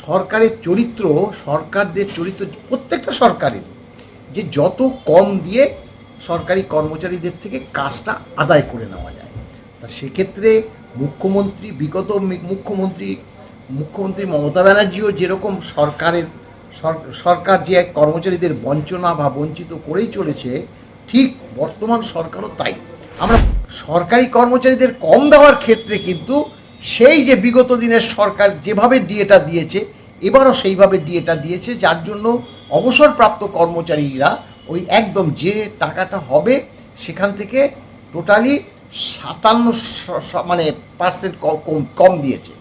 সরকারের চরিত্র, সরকারদের চরিত্র প্রত্যেকটা সরকারের যে যত কম দিয়ে সরকারি কর্মচারীদের থেকে কাজটা আদায় করে নেওয়া যায়। তা সেক্ষেত্রে মুখ্যমন্ত্রী মমতা ব্যানার্জিও যেরকম সরকার যে কর্মচারীদের বঞ্চনা বা বঞ্চিত করেই চলেছে, ঠিক বর্তমান সরকারও তাই। আমরা সরকারি কর্মচারীদের কম দেওয়ার ক্ষেত্রে কিন্তু সেই যে বিগত দিনের সরকার যেভাবে ডিএটা দিয়েছে, এবারও সেইভাবে ডিএটা দিয়েছে, যার জন্য অবসরপ্রাপ্ত কর্মচারীরা ওই একদম যে টাকাটা হবে সেখান থেকে টোটালি 57% কম দিয়েছে।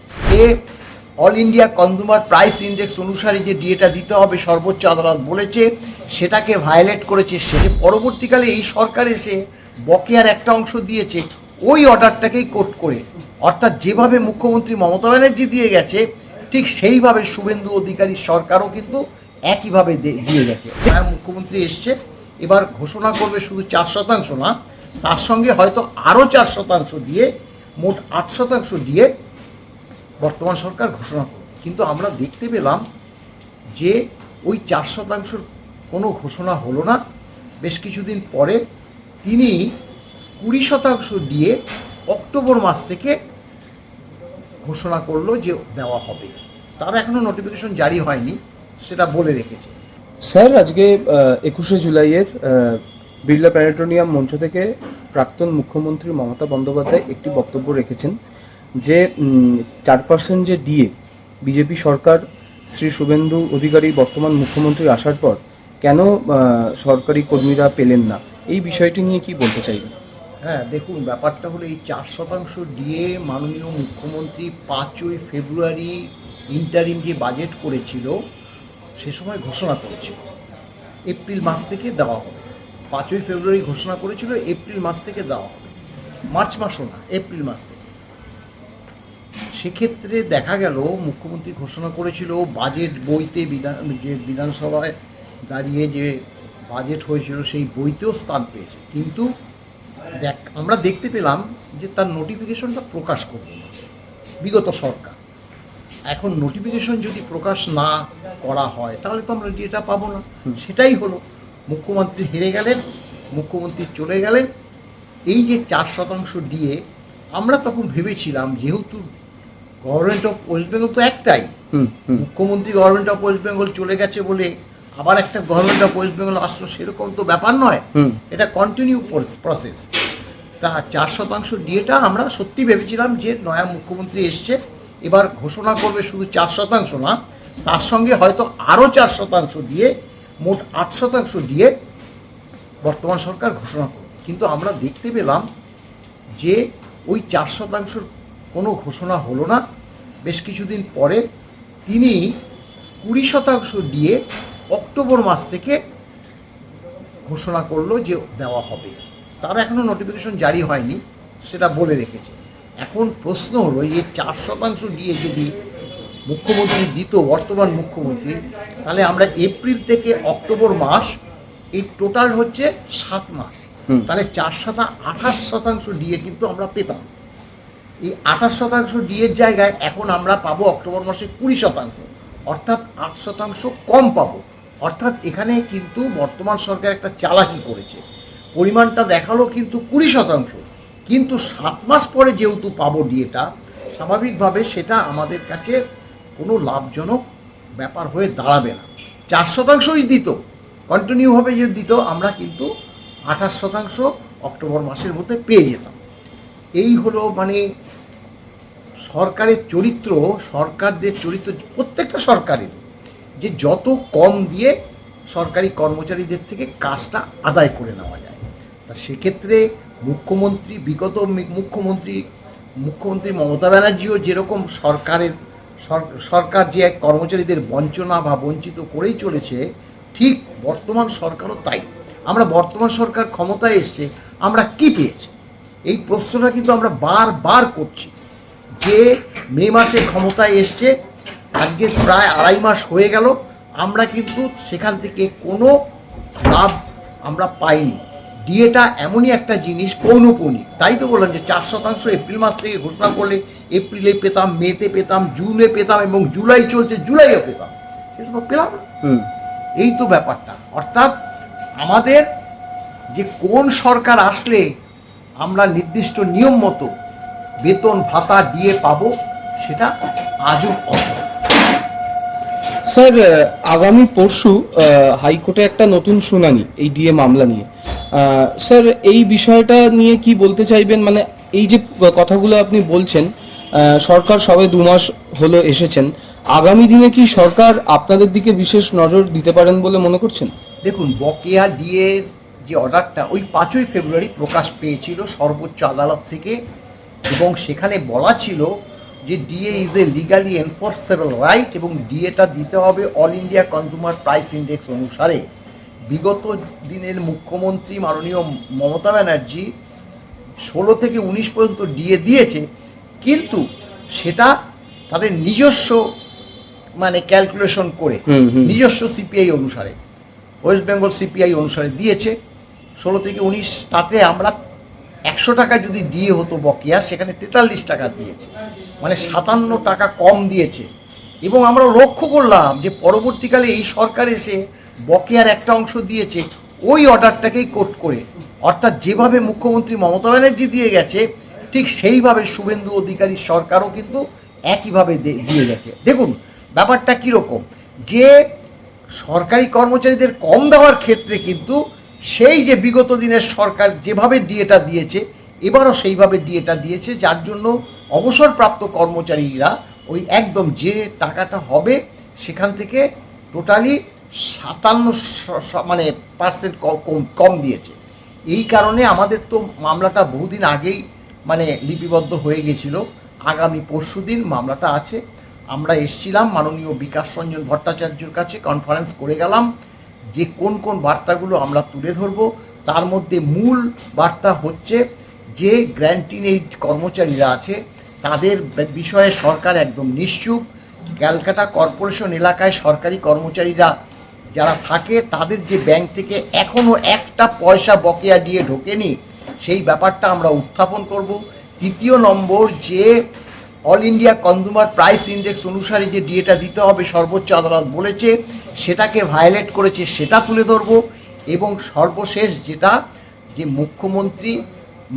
All India consumer price index অনুসারে যে ডিএটা দিতে হবে সর্বোচ্চ আদালত বলেছে, সেটাকে ভায়োলেট করেছে। সেটা পরবর্তীকালে এই সরকার এসে বকেয়ার একটা অংশ দিয়েছে ওই অর্ডারটাকেই কোট করে, অর্থাৎ যেভাবে মুখ্যমন্ত্রী মমতা ব্যানার্জি দিয়ে গেছে ঠিক সেইভাবে শুভেন্দু অধিকারীর সরকারও কিন্তু একইভাবে দিয়ে গেছে। মুখ্যমন্ত্রী এসছে, এবার ঘোষণা করবে শুধু 4% না, তার সঙ্গে হয়তো আরও 4% দিয়ে মোট 8% দিয়ে বর্তমান সরকার ঘোষণা করবে। কিন্তু আমরা দেখতে পেলাম যে ওই 4%-র কোনো ঘোষণা হলো না। বেশ কিছুদিন পরে তিনি 20% দিয়ে অক্টোবর মাস থেকে ঘোষণা করলো যে দেওয়া হবে। তার এখনও নোটিফিকেশন জারি হয়নি, সেটা বলে রেখেছে। স্যার, আজকে 21শে জুলাইয়ের বিড়লা প্ল্যানেটোরিয়াম মঞ্চ থেকে প্রাক্তন মুখ্যমন্ত্রী মমতা বন্দ্যোপাধ্যায় একটি বক্তব্য রেখেছেন যে 4% যে ডিএ বিজেপি সরকার শ্রী শুভেন্দু অধিকারী বর্তমান মুখ্যমন্ত্রী আসার পর কেন সরকারি কর্মীরা পেলেন না, এই বিষয়টি নিয়ে কি বলতে চাইবেন? হ্যাঁ, দেখুন, ব্যাপারটা হলো এই 4% ডিএ মাননীয় মুখ্যমন্ত্রী 5ই ফেব্রুয়ারি ইন্টারিম যে বাজেট করেছিল সে সময় ঘোষণা করেছিল এপ্রিল মাস থেকে দেওয়া হবে। 5ই ফেব্রুয়ারি ঘোষণা করেছিল এপ্রিল মাস থেকে দেওয়া হবে, মার্চ মাসও না, এপ্রিল মাস থেকে। সেক্ষেত্রে দেখা গেল মুখ্যমন্ত্রী ঘোষণা করেছিল বাজেট বইতে, বিধানসভায় দাঁড়িয়ে যে বাজেট হয়েছিল সেই বইতেও স্থান পেয়েছে। কিন্তু আমরা দেখতে পেলাম যে তার নোটিফিকেশনটা প্রকাশ করবে না বিগত সরকার। এখন নোটিফিকেশন যদি প্রকাশ না করা হয় তাহলে তো আমরা ডিএটা পাবো না। সেটাই হলো, মুখ্যমন্ত্রী হেরে গেলেন, মুখ্যমন্ত্রী চলে গেলেন। এই যে 4% ডিএ, আমরা তখন ভেবেছিলাম যেহেতু গভর্নমেন্ট অফ ওয়েস্ট বেঙ্গল তো একটাই, মুখ্যমন্ত্রী গভর্নমেন্ট অফ ওয়েস্ট বেঙ্গল চলে গেছে বলে আবার একটা গভর্নমেন্ট অফ ওয়েস্ট বেঙ্গল আসলো, সেরকম তো ব্যাপার নয়, এটা কন্টিনিউ প্রসেস। তা 4% ডিএটা আমরা সত্যি ভেবেছিলাম যে নয়া মুখ্যমন্ত্রী এসছে, এবার ঘোষণা করবে শুধু 4% না, তার সঙ্গে হয়তো আরও 4% দিয়ে মোট 8% দিয়ে বর্তমান সরকার ঘোষণা করবে। কিন্তু আমরা দেখতে পেলাম যে ওই 4%-র কোনো ঘোষণা হলো না। বেশ কিছুদিন পরে তিনি 20% দিয়ে অক্টোবর মাস থেকে ঘোষণা করলো যে দেওয়া হবে। তার এখনও নোটিফিকেশন জারি হয়নি, সেটা বলে রেখেছে। এখন প্রশ্ন হলো যে 4% দিয়ে যদি মুখ্যমন্ত্রী দিত বর্তমান মুখ্যমন্ত্রী, তাহলে আমরা এপ্রিল থেকে অক্টোবর মাস এই টোটাল হচ্ছে 7 মাস, তাহলে 4 × 28% ডিএ কিন্তু আমরা পেতাম। এই 28% ডিএর জায়গায় এখন আমরা পাবো অক্টোবর মাসে 20%, অর্থাৎ 8% কম পাবো। অর্থাৎ এখানে কিন্তু বর্তমান সরকার একটা চালাকি করেছে, পরিমাণটা দেখালো কিন্তু 20%, কিন্তু 7 মাস পরে যেহেতু পাবো ডিএটা, স্বাভাবিকভাবে সেটা আমাদের কাছে কোনো লাভজনক ব্যাপার হয়ে দাঁড়াবে না। 4%ই দিত, কন্টিনিউভাবে যে দিত, আমরা কিন্তু 28% অক্টোবর মাসের মধ্যে পেয়ে যেতাম। এই হলো সরকারের চরিত্র, সরকারদের চরিত্র প্রত্যেকটা সরকারের যে যত কম দিয়ে সরকারি কর্মচারীদের থেকে কাজটা আদায় করে নেওয়া যায়। তা সেক্ষেত্রে মুখ্যমন্ত্রী মমতা ব্যানার্জিও যেরকম সরকার যে কর্মচারীদের বঞ্চনা বা বঞ্চিত করেই চলেছে, ঠিক বর্তমান সরকারও তাই। আমরা বর্তমান সরকার ক্ষমতায় এসছে, আমরা কি পেয়েছি এই প্রশ্নটা কিন্তু আমরা বারবার করছি। যে মে মাসে ক্ষমতায় এসছে, আজকে প্রায় 2.5 মাস হয়ে গেল, আমরা কিন্তু সেখান থেকে কোনো লাভ আমরা পাইনি। ডিএটা এমনই একটা জিনিস পৌনপৌনি, তাই তো বললাম যে 4% এপ্রিল মাস থেকে ঘোষণা করলে এপ্রিলে পেতাম, মেতে পেতাম, জুনে পেতাম এবং জুলাই চলছে, জুলাইও পেতাম, সেটা তো পেলাম না। এই তো ব্যাপারটা। অর্থাৎ আমাদের যে কোন সরকার আসলে আমরা নির্দিষ্ট নিয়ম মতো বেতন ভাতা দিয়ে পাবো সেটা আজও অসম্ভব। স্যার, আগামী পরশু হাইকোর্টে একটা নতুন শুনানি এই ডিএ মামলা নিয়ে। স্যার, এই বিষয়টা নিয়ে কি বলতে চাইবেন? মানে এই যে কথাগুলো আপনি বলছেন, সরকার সবে 2 মাস হলো এসেছেন, আগামী দিনে কি সরকার আপনাদের দিকে বিশেষ নজর দিতে পারেন বলে মনে করছেন? দেখুন, বকেয়া ডিএ যে অর্ডারটা ওই 5ই ফেব্রুয়ারি প্রকাশ পেয়েছিল সর্বোচ্চ আদালত থেকে, এবং সেখানে বলা ছিল যে DA is a legally enforceable right এবং ডিএটা দিতে হবে all India consumer price index অনুসারে। বিগত দিনের মুখ্যমন্ত্রী মাননীয় মমতা ব্যানার্জি 16 থেকে 19 পর্যন্ত ডিএ দিয়েছে, কিন্তু সেটা তাদের নিজস্ব মানে ক্যালকুলেশন করে নিজস্ব সিপিআই অনুসারে, ওয়েস্ট বেঙ্গল সিপিআই অনুসারে দিয়েছে 16 থেকে 19। তাতে আমরা 100 টাকা যদি দিয়ে হতো বকেয়া, সেখানে 43 টাকা দিয়েছে, মানে 57 টাকা কম দিয়েছে। এবং আমরা লক্ষ্য করলাম যে পরবর্তীকালে এই সরকার এসে বকেয়ার একটা অংশ দিয়েছে ওই অর্ডারটাকেই কোট করে, অর্থাৎ যেভাবে মুখ্যমন্ত্রী মমতা ব্যানার্জি দিয়ে গেছে ঠিক সেইভাবে শুভেন্দু অধিকারীর সরকারও কিন্তু একইভাবে দিয়ে গেছে। দেখুন ব্যাপারটা কীরকম, যে সরকারি কর্মচারীদের কম দেওয়ার ক্ষেত্রে কিন্তু সেই যে বিগত দিনের সরকার যেভাবে ডিএটা দিয়েছে এবারও সেইভাবে ডিএটা দিয়েছে, যার জন্য অবসরপ্রাপ্ত কর্মচারীরা ওই একদম যে টাকাটা হবে সেখান থেকে টোটালি 57 মানে পার্সেন্ট কম দিয়েছে। এই কারণে আমাদের তো মামলাটা বহুদিন আগেই মানে লিপিবদ্ধ হয়ে গেছিল। আগামী পরশুদিন মামলাটা আছে। আমরা এসেছিলাম মাননীয় বিকাশ রঞ্জন ভট্টাচার্যের কাছে, কনফারেন্স করে গেলাম যে কোন কোন বার্তাগুলো আমরা তুলে ধরব। তার মধ্যে মূল বার্তা হচ্ছে যে গ্র্যান্টিং এইড কর্মচারীরা আছে তাদের বিষয়ে সরকার একদম নিশ্চুপ। ক্যালকাটা কর্পোরেশন এলাকায় সরকারি কর্মচারীরা যারা থাকে তাদের যে ব্যাংক থেকে এখনও একটা পয়সা বকেয়া দিয়ে ঢোকেনি, সেই ব্যাপারটা আমরা উত্থাপন করব। তৃতীয় নম্বর, যে all India consumer price index অনুসারে যে ডিএটা দিতে হবে সর্বোচ্চ আদালত বলেছে সেটাকে ভায়োলেট করেছে সেটা তুলে ধরব। এবং সর্বশেষ যেটা, যে মুখ্যমন্ত্রী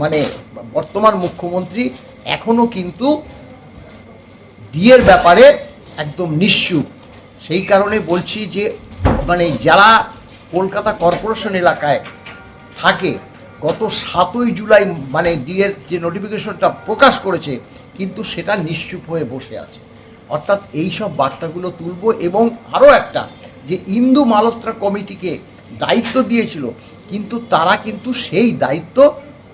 মানে বর্তমান মুখ্যমন্ত্রী এখনও কিন্তু ডিএর ব্যাপারে একদম নিশ্চুপ। সেই কারণে বলছি যে মানে যারা কলকাতা কর্পোরেশন এলাকায় থাকে গত 7ই জুলাই মানে ডিএর যে নোটিফিকেশনটা প্রকাশ করেছে কিন্তু সেটা নিশ্চুপ হয়ে বসে আছে। অর্থাৎ এই সব বার্তাগুলো তুলব। এবং আরও একটা, যে ইন্দু মালহোত্রা কমিটিকে দায়িত্ব দিয়েছিল কিন্তু তারা কিন্তু সেই দায়িত্ব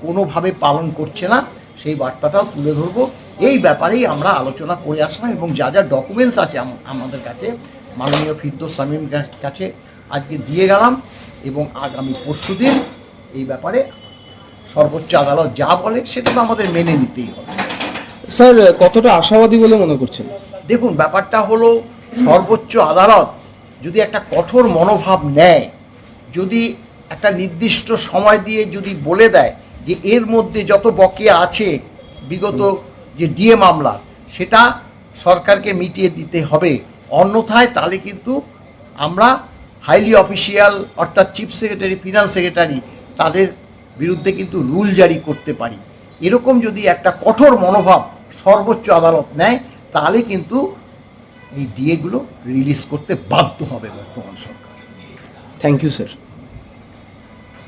কোনোভাবে পালন করছে না, সেই বার্তাটাও তুলে ধরবো। এই ব্যাপারেই আমরা আলোচনা করে আসলাম এবং যা যা ডকুমেন্টস আছে আমাদের কাছে মাননীয় ফিরদৌস শামীম কাছে আজকে দিয়ে গেলাম। এবং আগামী পরশুদিন এই ব্যাপারে সর্বোচ্চ আদালত যা বলে সেটা তো আমাদের মেনে নিতেই হবে। স্যার, কতটা আশাবাদী বলে মনে করছেন? দেখুন ব্যাপারটা হলো, সর্বোচ্চ আদালত যদি একটা কঠোর মনোভাব নেয়, যদি একটা নির্দিষ্ট সময় দিয়ে যদি বলে দেয় যে এর মধ্যে যত বকেয়া আছে বিগত যে ডিএ মামলা সেটা সরকারকে মিটিয়ে দিতে হবে, অন্যথায় তাহলে কিন্তু আমরা হাইলি অফিসিয়াল অর্থাৎ চিফ সেক্রেটারি, ফিনান্স সেক্রেটারি তাদের বিরুদ্ধে কিন্তু রুল জারি করতে পারি। এরকম যদি একটা কঠোর মনোভাব সর্বোচ্চ আদালত নেয় তাহলে কিন্তু এই ডিএগুলো রিলিজ করতে বাধ্য হবে বর্তমান সরকার। Thank you sir.